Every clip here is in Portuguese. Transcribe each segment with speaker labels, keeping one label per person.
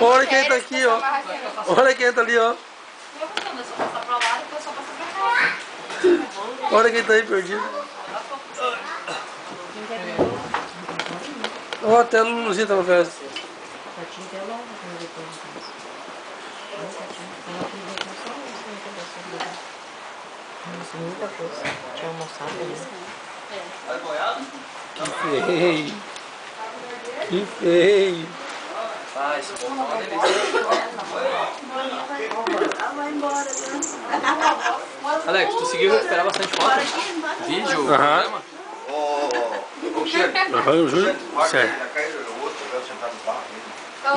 Speaker 1: Olha quem tá aqui, ó. Olha quem tá ali, ó. Olha quem tá aí perdido. Ó, até a Luluzinha tá na festa.
Speaker 2: Muita coisa. Tinha almoçado ali.
Speaker 1: Que feio. Que feio.
Speaker 3: Ah, esse bom é uma delícia. Alex, tu conseguiu recuperar bastante foto? Vídeo?
Speaker 1: Aham.
Speaker 4: O
Speaker 1: Júlio? Sério.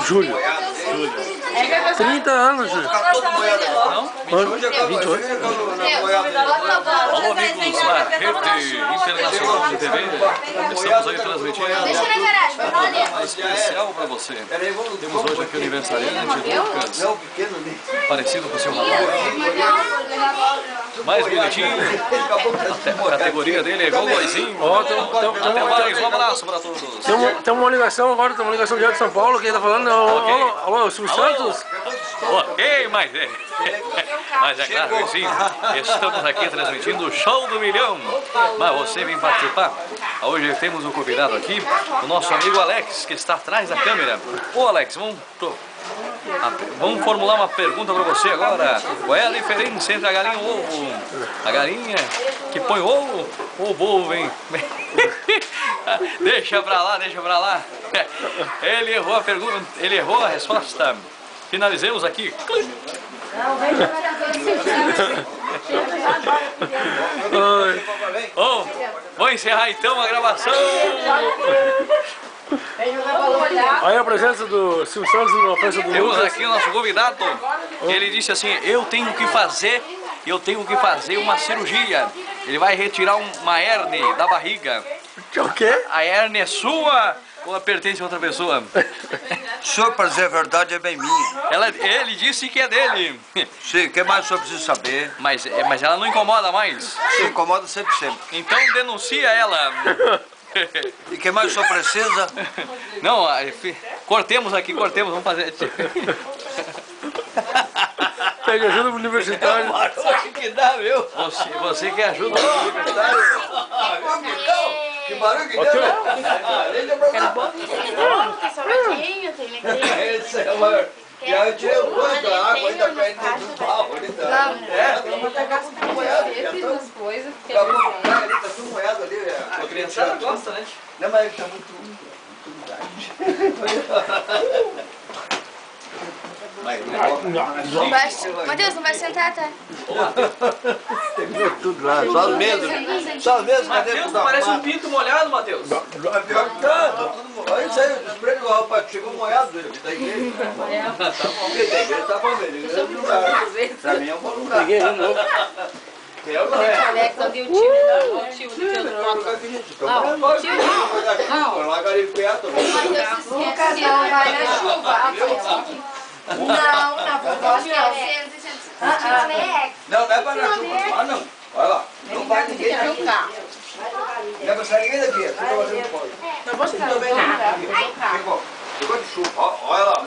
Speaker 1: Júlio. 30 anos, Júlio.
Speaker 3: Não?
Speaker 1: 28.
Speaker 3: Alô, amigos da Rede Internacional de TV. Estamos aí transmitindo um programa especial para você. Temos hoje aqui o aniversariante Lucas, parecido com o seu rapaz. Mais bonitinho. A categoria dele é golzinho.
Speaker 1: Ó,
Speaker 3: Até mais, um abraço para todos.
Speaker 1: tem uma ligação agora, tem uma ligação direto de São Paulo. Quem tá falando? Alô, Silvio Santos?
Speaker 3: Ok, mas é claro que sim, estamos aqui transmitindo o Show do Milhão, mas você vem participar. Hoje temos um convidado aqui, o nosso amigo Alex, que está atrás da câmera. Ô Alex, vamos formular uma pergunta para você agora. Qual é a diferença entre a galinha e o ovo? A galinha que põe ovo ou o ovo vem? Deixa pra lá, deixa pra lá. Ele errou a pergunta, ele errou a resposta. Finalizemos aqui. Vou encerrar então a gravação.
Speaker 1: Olha a presença do Silvio Santos na festa do
Speaker 3: Temos
Speaker 1: Lucas.
Speaker 3: aqui o nosso convidado. Ele disse assim: eu tenho que fazer uma cirurgia. Ele vai retirar uma hérnia da barriga.
Speaker 1: O quê?
Speaker 3: A hérnia é sua ou pertence a outra pessoa?
Speaker 4: Senhor, para dizer a verdade, é bem minha.
Speaker 3: Ele disse que é dele.
Speaker 4: Sim, o que mais o senhor precisa saber?
Speaker 3: Mas ela não incomoda mais.
Speaker 4: Se incomoda sempre, sempre.
Speaker 3: Então denuncia ela.
Speaker 4: E o que mais o senhor precisa?
Speaker 3: Não, cortemos aqui, vamos fazer.
Speaker 1: Pede ajuda pro universitário.
Speaker 4: Que dá, viu?
Speaker 3: Você que ajuda o universitário.
Speaker 4: Que barulho que deu? Esse é uma... Já tirei o quanto a água ainda perde dentro do pau.
Speaker 5: Vamos pegar as coisas.
Speaker 4: Tá tudo molhado ali.
Speaker 3: A criançada gosta, né?
Speaker 4: Não, mas tá muito
Speaker 6: Matheus, não vai sentar, tá?
Speaker 4: Terminou tudo lá, só os mesmos. Só os mesmos, cadê?
Speaker 3: Matheus, parece um pinto molhado, Matheus.
Speaker 4: Pior que tá, olha isso aí, o spray do rapaz chegou molhado dele, da igreja. Tá bom, da igreja tá bom, velho. Pra mim é um bom lugar.
Speaker 1: Ninguém de novo.
Speaker 4: Eu não é.
Speaker 5: Alex, onde o tio do tio
Speaker 4: Não, lá garimpeiar também.
Speaker 6: Lucas não vai na chuva. Não, na proposta é 100
Speaker 4: Não, não é para na chuva. Ah, não. Olha lá. Não vai ninguém daqui. Não é para sair ninguém daqui. Você tá fazendo fora.
Speaker 5: Não vou te dar o bem.
Speaker 4: Chegou de chuva. Olha lá.